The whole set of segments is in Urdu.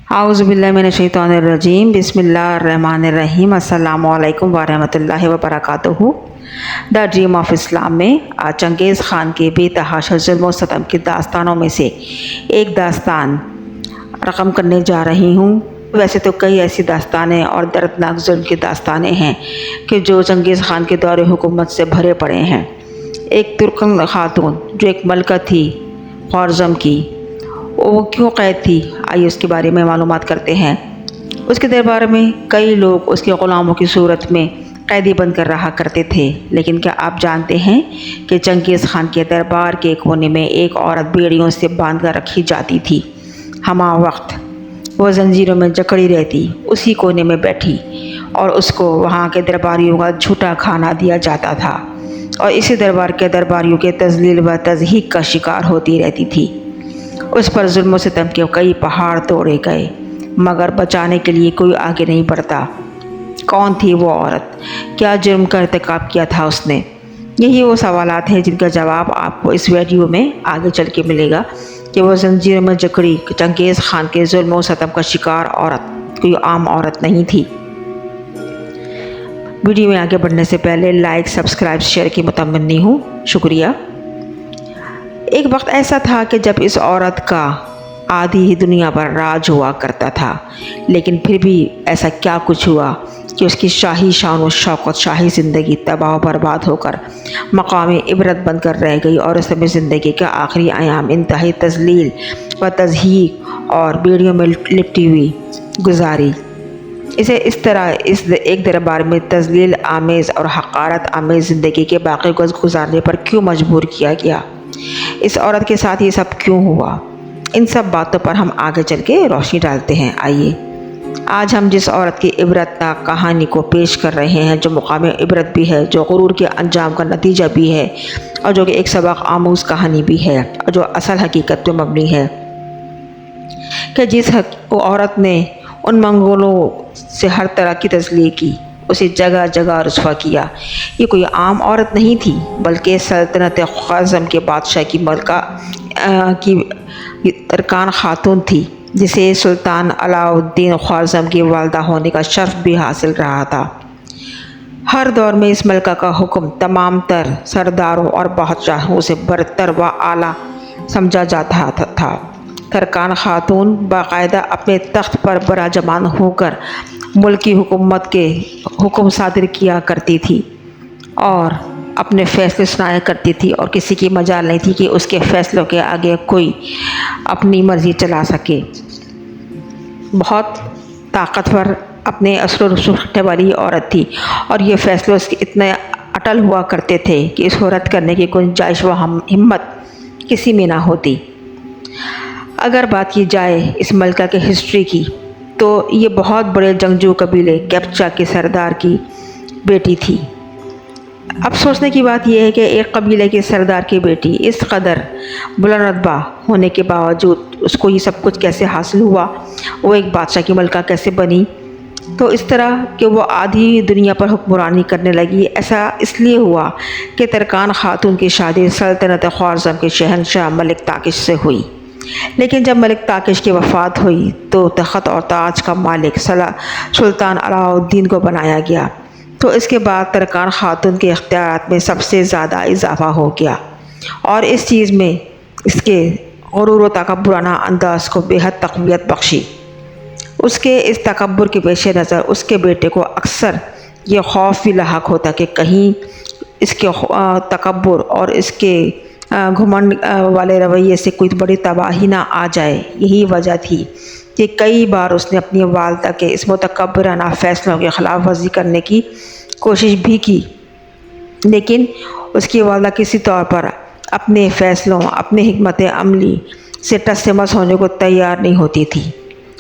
اعوذ باللہ من الشیطان الرجیم بسم اللہ الرحمن الرحیم السلام علیکم ورحمۃ اللہ وبرکاتہ۔ دا ڈریم آف اسلام میں آج چنگیز خان کے بے تحاشا ظلم و ستم کی داستانوں میں سے ایک داستان رقم کرنے جا رہی ہوں۔ ویسے تو کئی ایسی داستانیں اور دردناک ظلم کی داستانیں ہیں کہ جو چنگیز خان کے دور حکومت سے بھرے پڑے ہیں۔ ایک ترکن خاتون جو ایک ملکہ تھی خوارزم کی، وہ کیوں قید تھی، آئیے اس کے بارے میں معلومات کرتے ہیں۔ اس کے دربار میں کئی لوگ اس کے غلاموں کی صورت میں قیدی بن کر رہا کرتے تھے، لیکن کیا آپ جانتے ہیں کہ چنگیز خان کے دربار کے کونے میں ایک عورت بیڑیوں سے باندھ کر رکھی جاتی تھی۔ ہمہ وقت وہ زنجیروں میں جکڑی رہتی، اسی کونے میں بیٹھی، اور اس کو وہاں کے درباریوں کا جھوٹا کھانا دیا جاتا تھا، اور اسی دربار کے درباریوں کے تذلیل و تضحیک کا شکار ہوتی رہتی تھی۔ اس پر ظلم و ستم کے کئی پہاڑ توڑے گئے، مگر بچانے کے لیے کوئی آگے نہیں بڑھتا۔ کون تھی وہ عورت؟ کیا جرم کا ارتکاب کیا تھا اس نے؟ یہی وہ سوالات ہیں جن کا جواب آپ کو اس ویڈیو میں آگے چل کے ملے گا کہ وہ زنجیر میں جکڑی چنگیز خان کے ظلم و ستم کا شکار عورت کوئی عام عورت نہیں تھی۔ ویڈیو میں آگے بڑھنے سے پہلے لائک، سبسکرائب، شیئر کی متمنی ہوں، شکریہ۔ ایک وقت ایسا تھا کہ جب اس عورت کا آدھی ہی دنیا پر راج ہوا کرتا تھا، لیکن پھر بھی ایسا کیا کچھ ہوا کہ اس کی شاہی شان و شوکت، شاہی زندگی تباہ و برباد ہو کر مقام عبرت بن کر رہ گئی، اور اس میں زندگی کے آخری ایام انتہائی تذلیل و تضحیک اور بیڑیوں میں لپٹی ہوئی گزاری۔ اسے اس طرح ایک دربار میں تذلیل آمیز اور حقارت آمیز زندگی کے باقی گزارنے پر کیوں مجبور کیا گیا؟ اس عورت کے ساتھ یہ سب کیوں ہوا؟ ان سب باتوں پر ہم آگے چل کے روشنی ڈالتے ہیں۔ آئیے آج ہم جس عورت کی عبرتناک کہانی کو پیش کر رہے ہیں، جو مقام عبرت بھی ہے، جو غرور کے انجام کا نتیجہ بھی ہے، اور جو کہ ایک سبق آموز کہانی بھی ہے، اور جو اصل حقیقت پہ مبنی ہے، کہ جس عورت نے ان منگولوں سے ہر طرح کی تذلیل کی، اسے جگہ جگہ رسوا کیا، یہ کوئی عام عورت نہیں تھی، بلکہ سلطنت خوارزم کے بادشاہ کی ملکہ کی ترکان خاتون تھی، جسے سلطان علاء الدین خوارزم کی والدہ ہونے کا شرف بھی حاصل رہا تھا۔ ہر دور میں اس ملکہ کا حکم تمام تر سرداروں اور بادشاہوں سے برتر و اعلیٰ سمجھا جاتا تھا۔ ترکان خاتون باقاعدہ اپنے تخت پر براجمان ہو کر ملک کی حکومت کے حکم صادر کیا کرتی تھی اور اپنے فیصلے سنایا کرتی تھی، اور کسی کی مجال نہیں تھی کہ اس کے فیصلوں کے آگے کوئی اپنی مرضی چلا سکے۔ بہت طاقتور، اپنے اثر و رسوخ رکھنے والی عورت تھی، اور یہ فیصلے اس کے اتنے اٹل ہوا کرتے تھے کہ اس کو رد کرنے کی گنجائش و ہمت کسی میں نہ ہوتی۔ اگر بات کی جائے اس ملکہ کے ہسٹری کی، تو یہ بہت بڑے جنگجو قبیلے کیپچا کے سردار کی بیٹی تھی۔ اب سوچنے کی بات یہ ہے کہ ایک قبیلے کے سردار کی بیٹی اس قدر بلند رتبہ ہونے کے باوجود اس کو یہ سب کچھ کیسے حاصل ہوا؟ وہ ایک بادشاہ کی ملکہ کیسے بنی؟ تو اس طرح کہ وہ آدھی دنیا پر حکمرانی کرنے لگی۔ ایسا اس لیے ہوا کہ ترکان خاتون کی شادی سلطنت خوارزم کے شہنشاہ ملک طاقش سے ہوئی، لیکن جب ملک طاقش کی وفات ہوئی تو تخت اور تاج کا مالک سلطان علاء الدین کو بنایا گیا۔ تو اس کے بعد ترکان خاتون کے اختیارات میں سب سے زیادہ اضافہ ہو گیا، اور اس چیز میں اس کے غرور و تکبرانہ انداز کو بے حد تقویت بخشی۔ اس کے اس تکبر کے پیش نظر اس کے بیٹے کو اکثر یہ خوف بھی لاحق ہوتا کہ کہیں اس کے تکبر اور اس کے گھمنڈ والے رویے سے کوئی بڑی تباہی نہ آ جائے۔ یہی وجہ تھی کہ کئی بار اس نے اپنی والدہ کے اس متکبرانہ فیصلوں کی خلاف ورزی کرنے کی کوشش بھی کی، لیکن اس کی والدہ کسی طور پر اپنے فیصلوں، اپنے حکمت عملی سے ٹس سے مس ہونے کو تیار نہیں ہوتی تھی،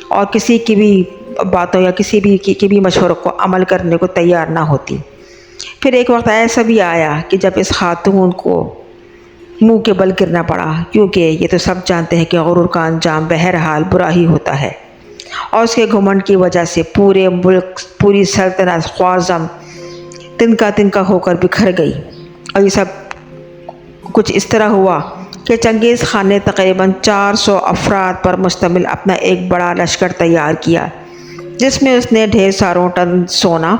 اور کسی کی بھی باتوں یا کسی بھی کی بھی مشوروں کو عمل کرنے کو تیار نہ ہوتی۔ پھر ایک وقت ایسا بھی آیا کہ جب اس خاتون کو منہ کے بل گرنا پڑا، کیونکہ یہ تو سب جانتے ہیں کہ غرور کا انجام بہرحال برا ہی ہوتا ہے، اور اس کے گھمنڈ کی وجہ سے پورے ملک، پوری سلطنت خوارزم تنکا تنکا ہو کر بکھر گئی، اور یہ سب کچھ اس طرح ہوا کہ چنگیز خان نے تقریباً 400 افراد پر مشتمل اپنا ایک بڑا لشکر تیار کیا، جس میں اس نے ڈھیر ساروں ٹن سونا،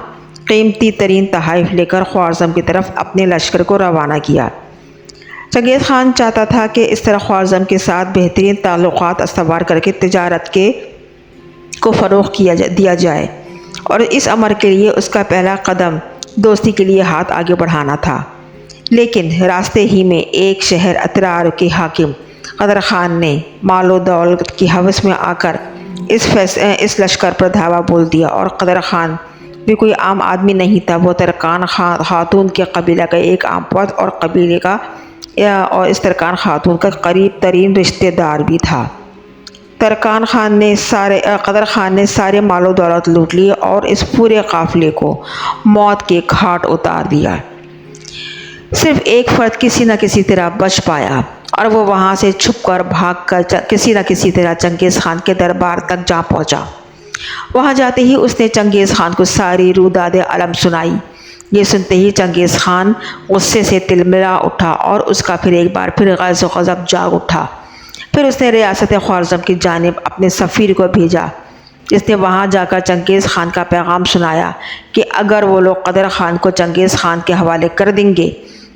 قیمتی ترین تحائف لے کر خوارزم کی طرف اپنے لشکر کو روانہ کیا۔ چنگیز خان چاہتا تھا کہ اس طرح خوارزم کے ساتھ بہترین تعلقات استوار کر کے تجارت کو فروغ دیا جائے، اور اس امر کے لیے اس کا پہلا قدم دوستی کے لیے ہاتھ آگے بڑھانا تھا۔ لیکن راستے ہی میں ایک شہر اترار کے حاکم قدر خان نے مال و دولت کی ہوس میں آ کر اس لشکر پر دھاوا بول دیا، اور قدر خان بھی کوئی عام آدمی نہیں تھا، وہ ترکان خاتون کے قبیلہ کا ایک عام فرد اور قبیلے کا اور اس ترکان خاتون کا قریب ترین رشتہ دار بھی تھا۔ قدر خان نے سارے مال و دولت لوٹ لیے اور اس پورے قافلے کو موت کے گھاٹ اتار دیا۔ صرف ایک فرد کسی نہ کسی طرح بچ پایا، اور وہ وہاں سے چھپ کر بھاگ کر کسی نہ کسی طرح چنگیز خان کے دربار تک جا پہنچا۔ وہاں جاتے ہی اس نے چنگیز خان کو ساری روداد علم سنائی۔ یہ سنتے ہی چنگیز خان غصے سے تلملا اٹھا اور اس کا پھر ایک بار پھر غیظ و غضب جاگ اٹھا۔ پھر اس نے ریاست خوارزم کی جانب اپنے سفیر کو بھیجا، جس نے وہاں جا کر چنگیز خان کا پیغام سنایا کہ اگر وہ لوگ قدر خان کو چنگیز خان کے حوالے کر دیں گے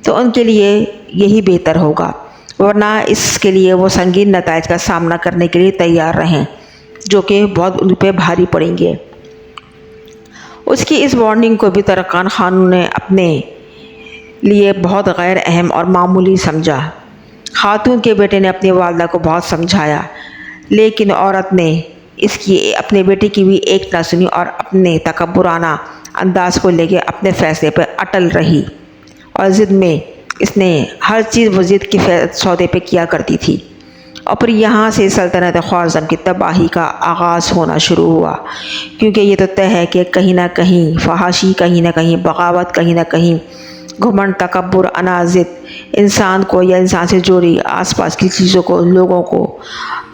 تو ان کے لیے یہی بہتر ہوگا، ورنہ اس کے لیے وہ سنگین نتائج کا سامنا کرنے کے لیے تیار رہیں، جو کہ بہت ان پہ بھاری پڑیں گے۔ اس کی اس وارننگ کو بھی ترکان خانوں نے اپنے لیے بہت غیر اہم اور معمولی سمجھا۔ خاتون کے بیٹے نے اپنی والدہ کو بہت سمجھایا، لیکن عورت نے اپنے بیٹے کی بھی ایک نہ سنی اور اپنے تکبرانہ انداز کو لے کے اپنے فیصلے پر اٹل رہی، اور ضد میں اس نے ہر چیز وہ ضد کے سودے پہ کیا کرتی تھی۔ اور پھر یہاں سے سلطنت خوارزم کی تباہی کا آغاز ہونا شروع ہوا، کیونکہ یہ تو طے ہے کہ کہیں نہ کہیں فحاشی، کہیں نہ کہیں بغاوت، کہیں نہ کہیں گھمنڈ، تکبر، انا، ضد انسان کو یا انسان سے جوڑی آس پاس کی چیزوں کو، لوگوں کو،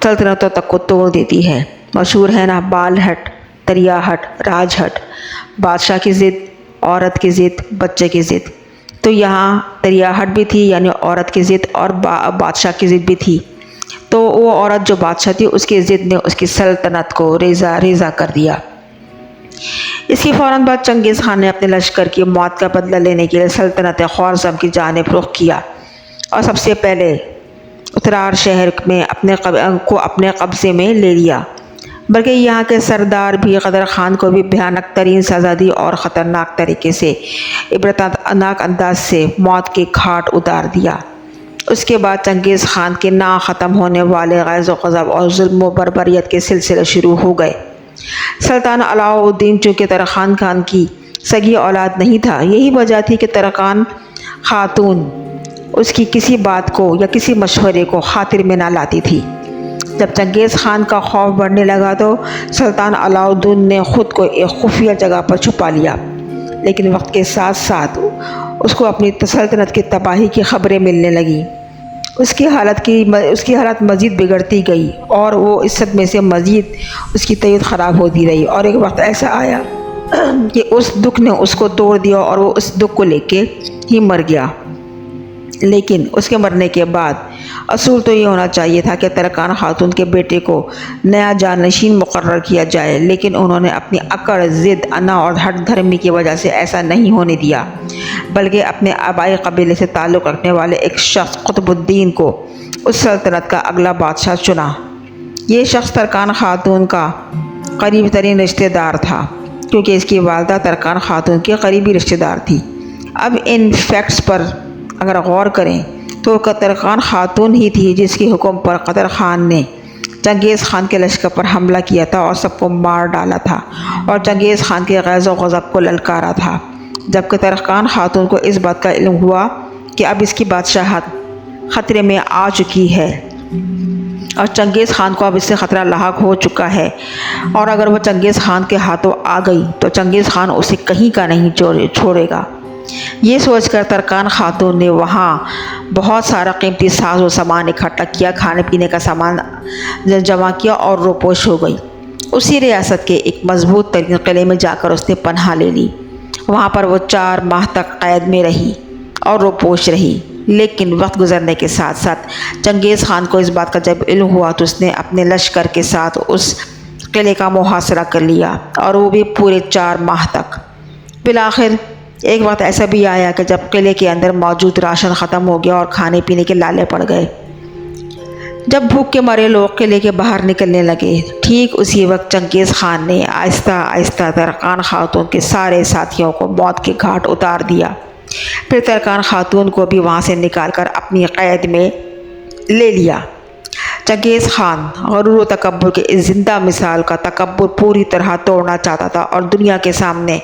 سلطنتوں تک کو توڑ دیتی ہے۔ مشہور ہے نا، بال ہٹ، دریا ہٹ، راج ہٹ، بادشاہ کی ضد، عورت کی ضد، بچے کی ضد۔ تو یہاں دریا ہٹ بھی تھی، یعنی عورت کی ضد، اور بادشاہ کی ضد بھی تھی۔ تو وہ عورت جو بادشاہ تھی، اس کی ضد نے اس کی سلطنت کو ریزہ کر دیا۔ اس کی فوراً بعد چنگیز خان نے اپنے لشکر کی موت کا بدلہ لینے کے لیے سلطنت خوارزم کی جانب رخ کیا، اور سب سے پہلے اترار شہر میں اپنے قبضے میں لے لیا، بلکہ یہاں کے سردار بھی قدر خان کو بھی بھیانک ترین سزا دی اور خطرناک طریقے سے، عبرتناک انداز سے موت کے گھاٹ اتار دیا۔ اس کے بعد چنگیز خان کے نا ختم ہونے والے غیظ و غضب اور ظلم و بربریت کے سلسلے شروع ہو گئے۔ سلطان علاؤ الدین چونکہ ترکان خان کی سگی اولاد نہیں تھا، یہی وجہ تھی کہ ترکان خاتون اس کی کسی بات کو یا کسی مشورے کو خاطر میں نہ لاتی تھی۔ جب چنگیز خان کا خوف بڑھنے لگا تو سلطان علاؤ الدین نے خود کو ایک خفیہ جگہ پر چھپا لیا، لیکن وقت کے ساتھ ساتھ اس کو اپنی سلطنت کی تباہی کی خبریں ملنے لگیں۔ اس کی حالت مزید بگڑتی گئی، اور وہ اس صدمے سے مزید اس کی طبیعت خراب ہوتی رہی، اور ایک وقت ایسا آیا کہ اس دکھ نے اس کو توڑ دیا اور وہ اس دکھ کو لے کے ہی مر گیا۔ لیکن اس کے مرنے کے بعد اصول تو یہ ہونا چاہیے تھا کہ ترکان خاتون کے بیٹے کو نیا جانشین مقرر کیا جائے، لیکن انہوں نے اپنی اکڑ، ضد، انا اور ہٹ دھرمی کی وجہ سے ایسا نہیں ہونے دیا، بلکہ اپنے آبائی قبیلے سے تعلق رکھنے والے ایک شخص قطب الدین کو اس سلطنت کا اگلا بادشاہ چنا۔ یہ شخص ترکان خاتون کا قریب ترین رشتہ دار تھا، کیونکہ اس کی والدہ ترکان خاتون کی قریبی رشتہ دار تھی۔ اب ان فیکٹس پر اگر غور کریں تو ترکان خاتون ہی تھی جس کے حکم پر قدر خان نے چنگیز خان کے لشکر پر حملہ کیا تھا اور سب کو مار ڈالا تھا، اور چنگیز خان کے غیظ و غضب کو للکارا تھا۔ جبکہ ترکان خاتون کو اس بات کا علم ہوا کہ اب اس کی بادشاہت خطرے میں آ چکی ہے، اور چنگیز خان کو اب اس سے خطرہ لاحق ہو چکا ہے، اور اگر وہ چنگیز خان کے ہاتھوں آ گئی تو چنگیز خان اسے کہیں کا نہیں چھوڑے گا۔ یہ سوچ کر ترکان خاتون نے وہاں بہت سارا قیمتی ساز و سامان اکٹھا کیا، کھانے پینے کا سامان جمع کیا، اور روپوش ہو گئی۔ اسی ریاست کے ایک مضبوط ترین قلعے میں جا کر اس نے پناہ لے لی۔ وہاں پر وہ 4 ماہ تک قید میں رہی اور روپوش رہی۔ لیکن وقت گزرنے کے ساتھ ساتھ چنگیز خان کو اس بات کا جب علم ہوا تو اس نے اپنے لشکر کے ساتھ اس قلعے کا محاصرہ کر لیا، اور وہ بھی پورے 4 ماہ تک۔ بالآخر ایک وقت ایسا بھی آیا کہ جب قلعے کے اندر موجود راشن ختم ہو گیا اور کھانے پینے کے لالے پڑ گئے۔ جب بھوک کے مارے لوگ قلعے کے باہر نکلنے لگے، ٹھیک اسی وقت چنگیز خان نے آہستہ آہستہ ترکان خاتون کے سارے ساتھیوں کو موت کے گھاٹ اتار دیا، پھر ترکان خاتون کو بھی وہاں سے نکال کر اپنی قید میں لے لیا۔ چنگیز خان غرور و تکبر کے اس زندہ مثال کا تکبر پوری طرح توڑنا چاہتا تھا، اور دنیا کے سامنے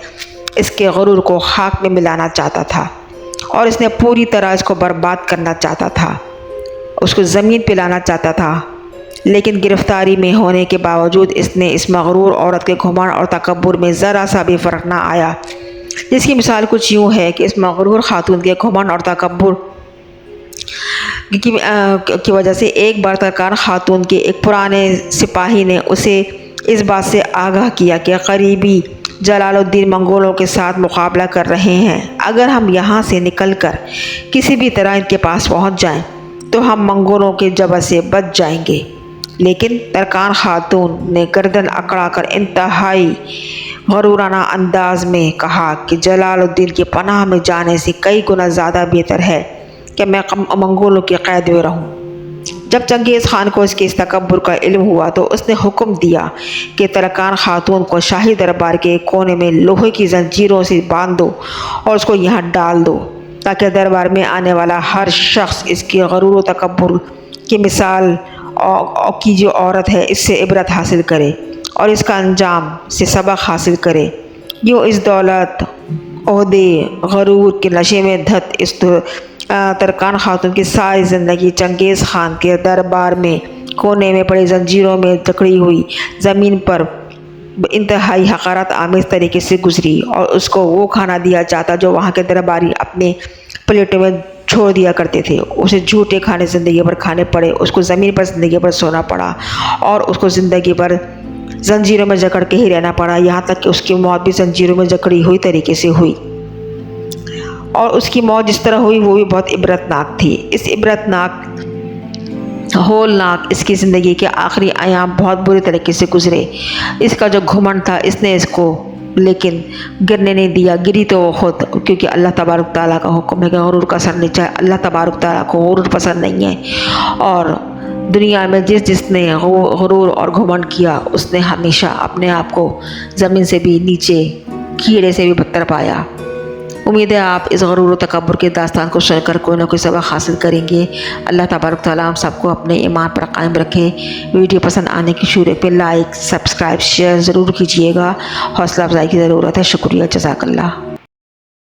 اس کے غرور کو خاک میں ملانا چاہتا تھا، اور اس نے پوری طرح اس کو برباد کرنا چاہتا تھا، اس کو زمین پہ لانا چاہتا تھا۔ لیکن گرفتاری میں ہونے کے باوجود اس نے اس مغرور عورت کے گھمنڈ اور تکبر میں ذرا سا بھی فرق نہ آیا، جس کی مثال کچھ یوں ہے کہ اس مغرور خاتون کے گھمنڈ اور تکبر کی وجہ سے ایک بار ترکان خاتون کے ایک پرانے سپاہی نے اسے اس بات سے آگاہ کیا کہ قریبی جلال الدین منگولوں کے ساتھ مقابلہ کر رہے ہیں، اگر ہم یہاں سے نکل کر کسی بھی طرح ان کے پاس پہنچ جائیں تو ہم منگولوں کے جبر سے بچ جائیں گے۔ لیکن ترکان خاتون نے گردن اکڑا کر انتہائی غرورانہ انداز میں کہا کہ جلال الدین کی پناہ میں جانے سے کئی گنا زیادہ بہتر ہے کہ میں منگولوں کی قید میں رہوں۔ جب چنگیز خان کو اس کے اس تکبر کا علم ہوا تو اس نے حکم دیا کہ ترکان خاتون کو شاہی دربار کے کونے میں لوہے کی زنجیروں سے باندھ دو اور اس کو یہاں ڈال دو، تاکہ دربار میں آنے والا ہر شخص اس کے غرور و تکبر کی مثال کی جو عورت ہے اس سے عبرت حاصل کرے اور اس کا انجام سے سبق حاصل کرے۔ یوں اس دولت، عہدے، غرور کے نشے میں دھت اس ترکان خاتون کی ساری زندگی چنگیز خان کے دربار میں کونے میں پڑی زنجیروں میں جکڑی ہوئی زمین پر انتہائی حقارت آمیز طریقے سے گزری، اور اس کو وہ کھانا دیا جاتا جو وہاں کے درباری اپنے پلیٹوں میں چھوڑ دیا کرتے تھے۔ اسے جھوٹے کھانے زندگی پر کھانے پڑے، اس کو زمین پر زندگی پر سونا پڑا، اور اس کو زندگی پر زنجیروں میں جکڑ کے ہی رہنا پڑا، یہاں تک کہ اس کی موت بھی زنجیروں میں جکڑی ہوئی طریقے سے ہوئی۔ اور اس کی موت جس طرح ہوئی وہ بھی بہت عبرتناک تھی۔ اس عبرتناک ہولناک اس کی زندگی کے آخری ایام بہت بری طریقے سے گزرے۔ اس کا جو گھمنڈ تھا اس نے اس کو لیکن گرنے نہیں دیا، گری تو وہ خود، کیونکہ اللہ تبارک تعالیٰ کا حکم ہے کہ غرور کا سر نیچا ہے۔ اللہ تبارک تعالیٰ کو غرور پسند نہیں ہے، اور دنیا میں جس نے غرور اور گھمنڈ کیا اس نے ہمیشہ اپنے آپ کو زمین سے بھی نیچے، کیڑے سے بھی بدتر پایا۔ امید ہے آپ اس غرور و تکبر کے داستان کو سن کر کوئی نہ کوئی سبق حاصل کریں گے۔ اللہ تبارک تعالیٰ ہم سب کو اپنے ایمان پر قائم رکھیں۔ ویڈیو پسند آنے کی صورت پہ لائک، سبسکرائب، شیئر ضرور کیجیے گا، حوصلہ افزائی کی ضرورت ہے۔ شکریہ، جزاک اللہ۔